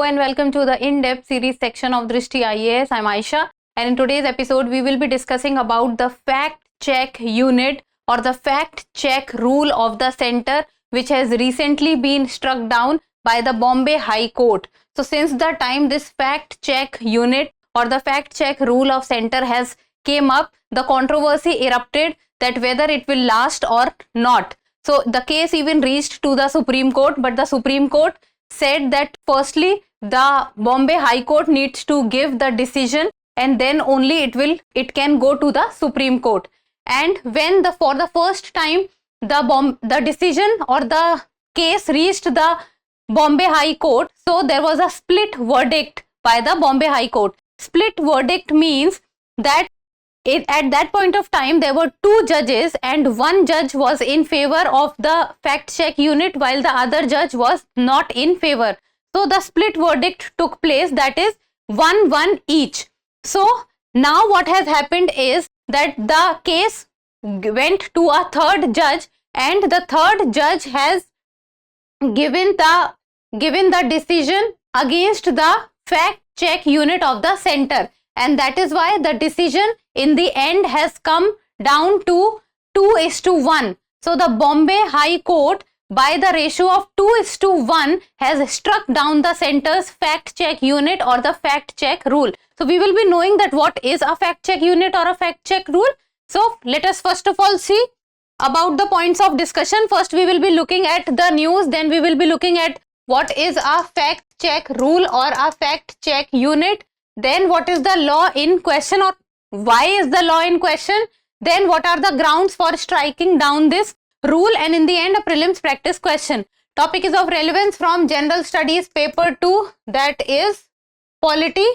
and welcome to the in-depth series section of Drishti IAS. I'm Aisha, and in today's episode we will be discussing about the fact check unit or the fact check rule of the center, which has recently been struck down by the Bombay High Court. So since the time this fact check unit or the fact check rule of center has came up, the controversy erupted that whether it will last or not. So the case even reached to the Supreme Court, but the Supreme Court said that firstly the Bombay High Court needs to give the decision and then only it can go to the Supreme Court. And when for the first time the decision or the case reached the Bombay High Court, so there was a split verdict by the Bombay High Court. Split verdict means that at that point of time there were two judges and one judge was in favor of the fact check unit while the other judge was not in favor. So the split verdict took place, that is 1-1 each. So now what has happened is that the case went to a third judge and the third judge has given the decision against the fact check unit of the center, and that is why the decision in the end has come down to 2:1. So the Bombay High Court by the ratio of 2:1 has struck down the center's fact check unit or the fact check rule. So we will be knowing that what is a fact check unit or a fact check rule. So let us first of all see about the points of discussion. First we will be looking at the news, then we will be looking at what is a fact check rule or a fact check unit, then what is the law in question or why is the law in question, then what are the grounds for striking down this rule, and in the end a prelims practice question. Topic is of relevance from General Studies paper 2, that is polity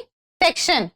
section.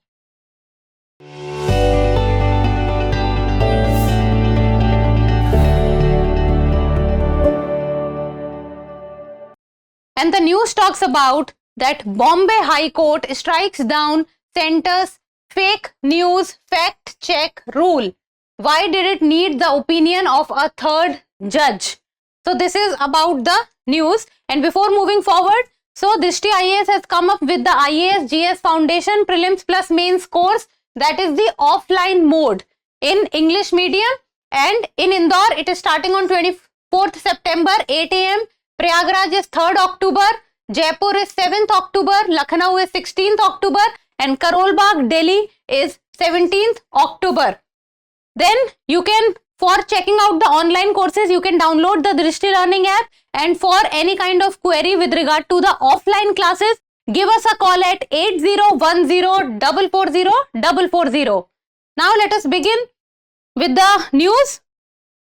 And the news talks about that Bombay High Court strikes down center's fake news fact check rule. Why did it need the opinion of a third judge? So this is about the news. And before moving forward, so Drishti IAS has come up with the IAS GS Foundation Prelims plus Mains course, that is the offline mode in English medium, and in Indore it is starting on 24th September 8 AM. Prayagraj is 3rd October, Jaipur is 7th October, Lucknow is 16th October, and Karol Bagh, Delhi is 17th October. Then you can, for checking out the online courses, you can download the Drishti Learning app, and for any kind of query with regard to the offline classes, give us a call at 8010440440. Now let us begin with the news.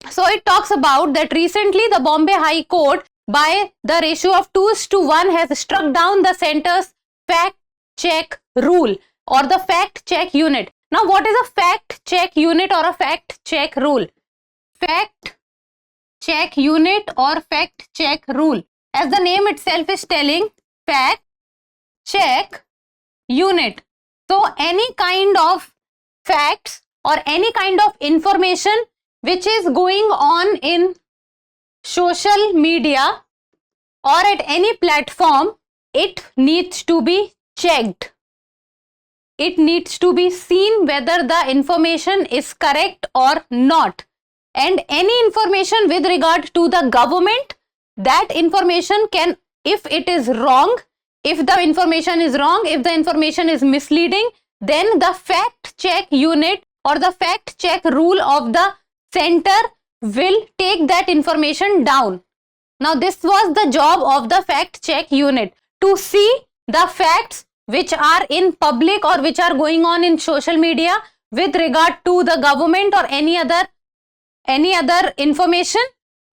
So it talks about that recently the Bombay High Court by the ratio of 2:1 has struck down the center's fact check rule or the fact check unit. Now what is a fact check unit or a fact check rule? Fact check unit or fact check rule, as the name itself is telling, fact check unit. So any kind of facts or any kind of information which is going on in social media or at any platform, it needs to be checked. It needs to be seen whether the information is correct or not. And any information with regard to the government, that information can, if it is wrong, if the information is wrong, if the information is misleading, then the fact check unit or the fact check rule of the center will take that information down. Now this was the job of the fact check unit, to see the facts which are in public or which are going on in social media with regard to the government or any other information,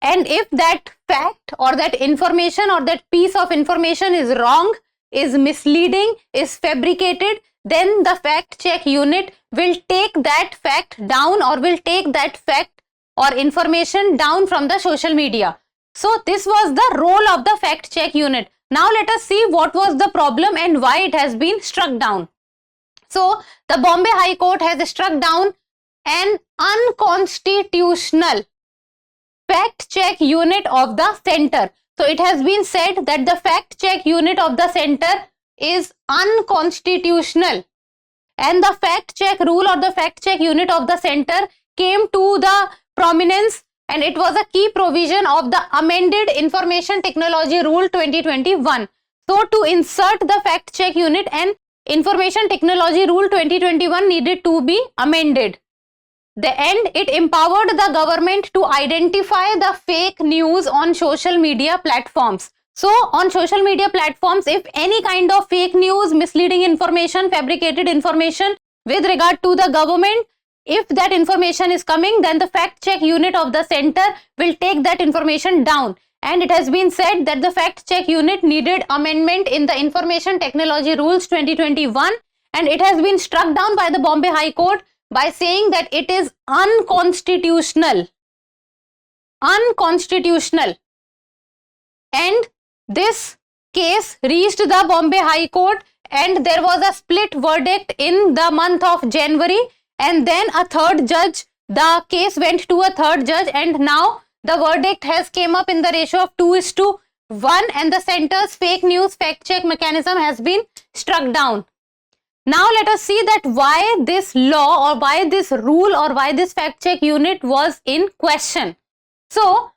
and if that fact or that information or that piece of information is wrong, is misleading, is fabricated, then the fact check unit will take that fact down or will take that fact or information down from the social media. So this was the role of the fact check unit. Now let us see what was the problem and why it has been struck down. So the Bombay High Court has struck down an unconstitutional fact check unit of the center. So it has been said that the fact check unit of the center is unconstitutional. And the fact check rule or the fact check unit of the center came to the prominence, and it was a key provision of the amended Information Technology Rule 2021. So to insert the fact check unit, and Information Technology Rule 2021 needed to be amended. It empowered the government to identify the fake news on social media platforms. So on social media platforms, if any kind of fake news, misleading information, fabricated information with regard to the government, if that information is coming, then the fact check unit of the center will take that information down. And it has been said that the fact check unit needed amendment in the Information Technology Rules 2021, and it has been struck down by the Bombay High Court by saying that it is unconstitutional. Unconstitutional. And this case reached the Bombay High Court, and there was a split verdict in the month of January, and then a third judge, the case went to a third judge, and now the verdict has came up in the ratio of 2:1, and the center's fake news fact check mechanism has been struck down. Now let us see that why this law, or why this rule, or why this fact check unit was in question. So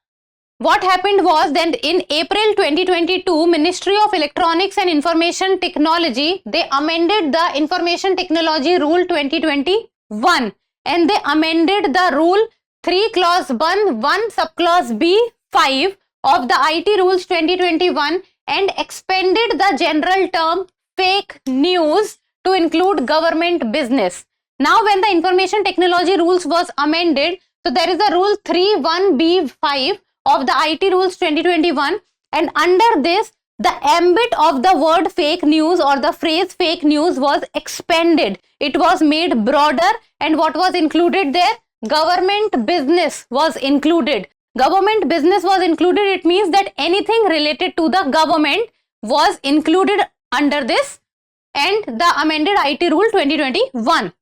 what happened was that in April 2022, Ministry of Electronics and Information Technology, they amended the Information Technology Rule 2021, and they amended the Rule 3 Clause 1 Subclause B 5 of the IT Rules 2021 and expanded the general term fake news to include government business. Now when the Information Technology Rules was amended, so there is a Rule 3(1)(b)(5) of the IT Rules 2021, and under this the ambit of the word fake news or the phrase fake news was expanded. It was made broader, and what was included there? Government business was included. Government business was included. It means that anything related to the government was included under this and the amended IT Rule 2021.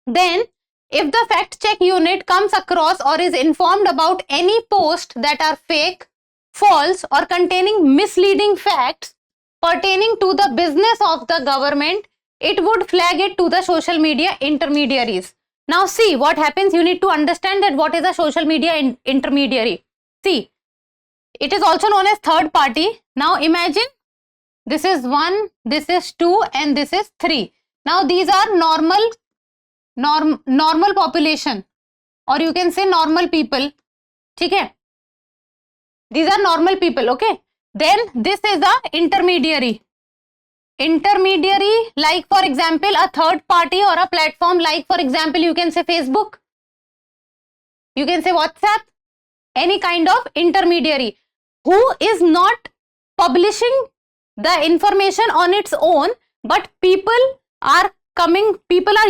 Then if the fact check unit comes across or is informed about any post that are fake, false, or containing misleading facts pertaining to the business of the government, it would flag it to the social media intermediaries. Now see what happens. You need to understand that what is a social media intermediary. See, it is also known as third party. Now imagine this is 1, this is 2, and this is 3. Now these are normal population, or you can say normal people. Okay? These are normal people. Okay. Then this is a intermediary. Intermediary, like for example a third party or a platform, like for example you can say Facebook, you can say WhatsApp, any kind of intermediary who is not publishing the information on its own, but people are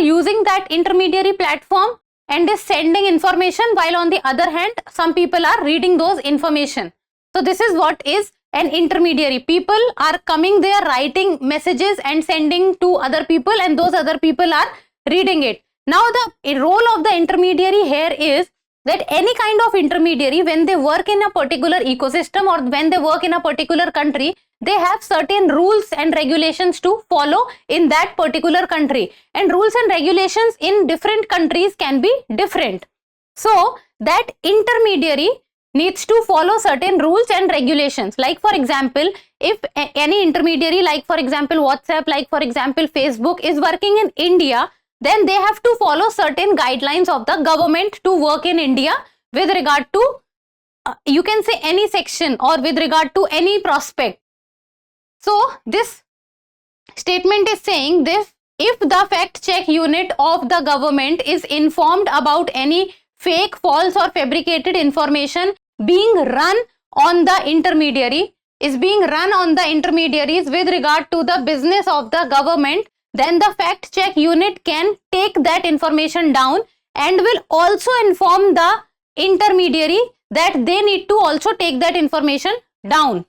using that intermediary platform and is sending information, while on the other hand some people are reading those information. So this is what is an intermediary. People are coming there, writing messages and sending to other people, and those other people are reading it. Now the role of the intermediary here is that any kind of intermediary, when they work in a particular ecosystem or when they work in a particular country, they have certain rules and regulations to follow in that particular country, and rules and regulations in different countries can be different. So that intermediary needs to follow certain rules and regulations. Like for example, if any intermediary, like for example WhatsApp, like for example Facebook, is working in India, then they have to follow certain guidelines of the government to work in India with regard to you can say any section, or with regard to any prospect. So this statement is saying this: if the fact check unit of the government is informed about any fake, false, or fabricated information being run on the intermediaries with regard to the business of the government, then the fact check unit can take that information down and will also inform the intermediary that they need to also take that information down.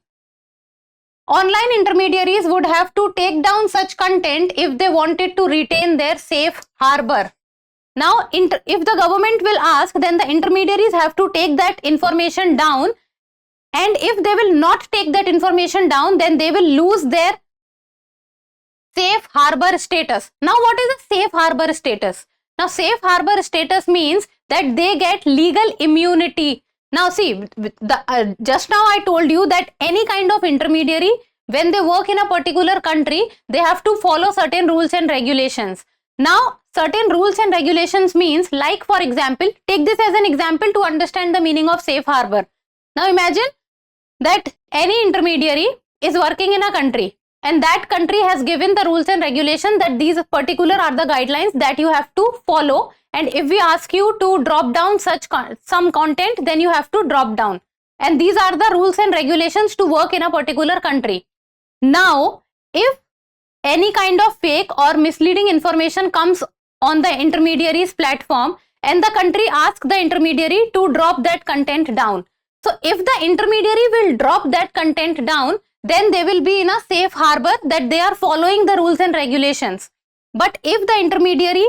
Online intermediaries would have to take down such content if they wanted to retain their safe harbor. Now, if the government will ask, then the intermediaries have to take that information down, and if they will not take that information down, then they will lose their safe harbor status. Now what is a safe harbor status? Now safe harbor status means that they get legal immunity. Now see, just now I told you that any kind of intermediary, when they work in a particular country, they have to follow certain rules and regulations. Now certain rules and regulations means, like for example, take this as an example to understand the meaning of safe harbor. Now imagine that any intermediary is working in a country, and that country has given the rules and regulations that these particular are the guidelines that you have to follow, and if we ask you to drop down some content, then you have to drop down, and these are the rules and regulations to work in a particular country. Now if any kind of fake or misleading information comes on the intermediary's platform, and the country asks the intermediary to drop that content down, so if the intermediary will drop that content down, then they will be in a safe harbor that they are following the rules and regulations. But if the intermediary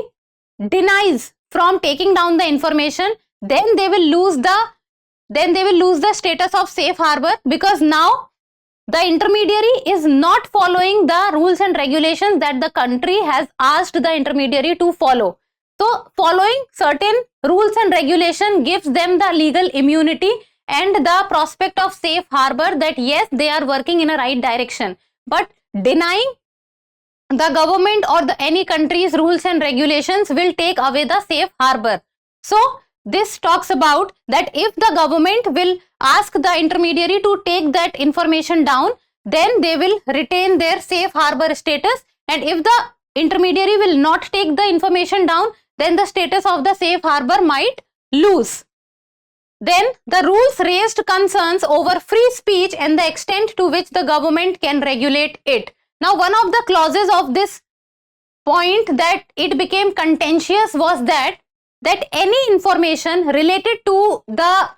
denies from taking down the information, then they will lose the status of safe harbor, because now the intermediary is not following the rules and regulations that the country has asked the intermediary to follow. So following certain rules and regulation gives them the legal immunity and the prospect of safe harbor, that yes, they are working in a right direction. But denying the government or any country's rules and regulations will take away the safe harbor. So this talks about that if the government will ask the intermediary to take that information down, then they will retain their safe harbor status, and if the intermediary will not take the information down, then the status of the safe harbor might lose. Then the rules raised concerns over free speech and the extent to which the government can regulate it. Now one of the clauses of this point that it became contentious was that any information related to the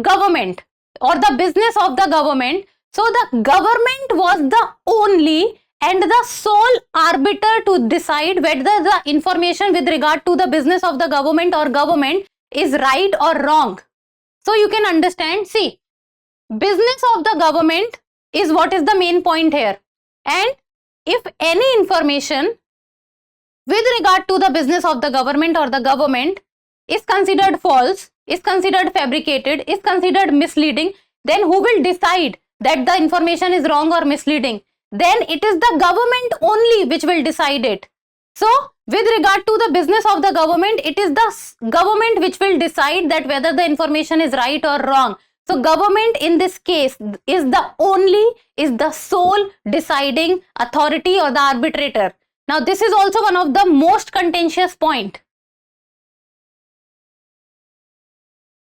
government or the business of the government, so the government was the only and the sole arbiter to decide whether the information with regard to the business of the government or government is right or wrong. So you can understand, see, business of the government is what is the main point here, and if any information with regard to the business of the government or the government is considered false, is considered fabricated, is considered misleading, then who will decide that the information is wrong or misleading? Then it is the government only which will decide it. So with regard to the business of the government, it is the government which will decide that whether the information is right or wrong. So government in this case is the sole deciding authority or the arbitrator. Now this is also one of the most contentious point.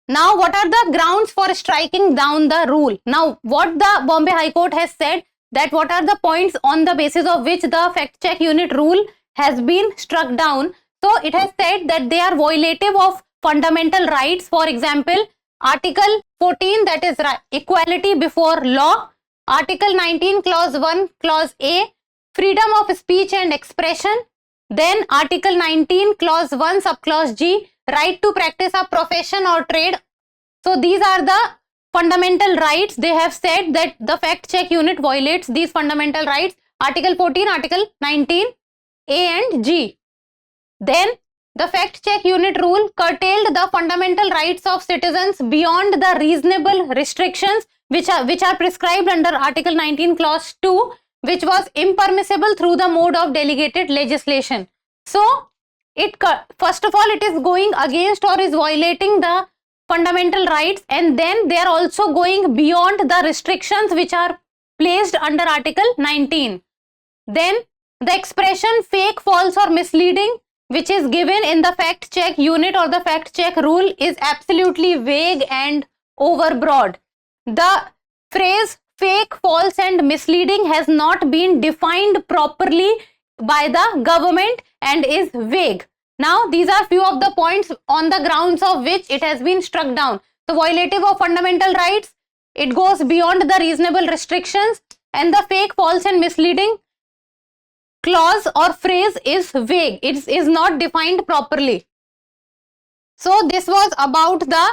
Now what are the grounds for striking down the rule? Now what the Bombay High Court has said, that what are the points on the basis of which the fact check unit rule has been struck down. So it has said that they are violative of fundamental rights. For example, Article 14, that is equality before law. Article 19, clause 1, clause A, freedom of speech and expression. Then Article 19, clause 1, subclause G, right to practice a profession or trade. So these are the fundamental rights. They have said that the fact check unit violates these fundamental rights. Article 14, Article 19, A and G. Then the fact check unit rule curtailed the fundamental rights of citizens beyond the reasonable restrictions which are prescribed under Article 19, clause 2, which was impermissible through the mode of delegated legislation. So first of all, it is going against or is violating the fundamental rights, and then they are also going beyond the restrictions which are placed under Article 19. Then the expression fake, false or misleading, which is given in the fact check unit or the fact check rule, is absolutely vague and overbroad. The phrase fake, false and misleading has not been defined properly by the government and is vague. Now these are few of the points on the grounds of which it has been struck down. So violative of fundamental rights, it goes beyond the reasonable restrictions, and the fake, false and misleading clause or phrase is vague. It is not defined properly. So this was about the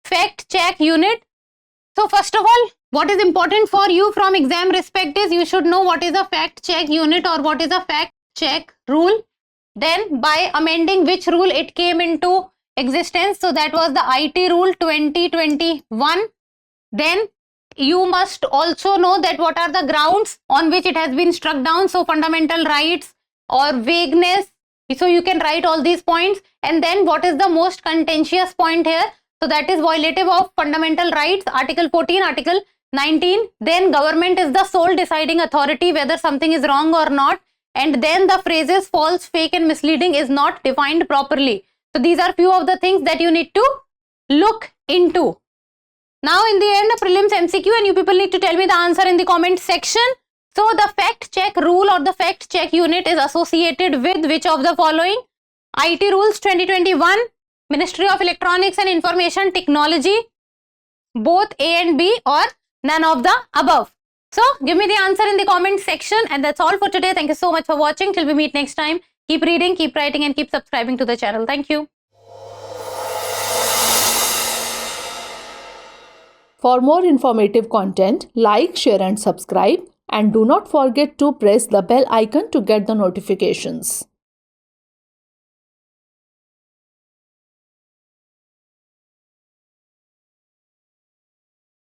fact check unit. So first of all, what is important for you from exam respect is you should know what is a fact check unit or what is a fact check rule. Then by amending which rule it came into existence. So that was the IT rule 2021. Then you must also know that what are the grounds on which it has been struck down. So fundamental rights or vagueness. So you can write all these points. And then what is the most contentious point here? So that is violative of fundamental rights, Article 14, Article 19. Then government is the sole deciding authority whether something is wrong or not. And then the phrases false, fake and misleading is not defined properly. So these are few of the things that you need to look into. Now in the end, a prelims MCQ, and you people need to tell me the answer in the comment section. So the fact check rule or the fact check unit is associated with which of the following? IT rules 2021, Ministry of Electronics and Information Technology, both A and B, or none of the above. So give me the answer in the comment section, and that's all for today. Thank you so much for watching. Till we meet next time, keep reading, keep writing and keep subscribing to the channel. Thank you. For more informative content, like, share and subscribe, and do not forget to press the bell icon to get the notifications.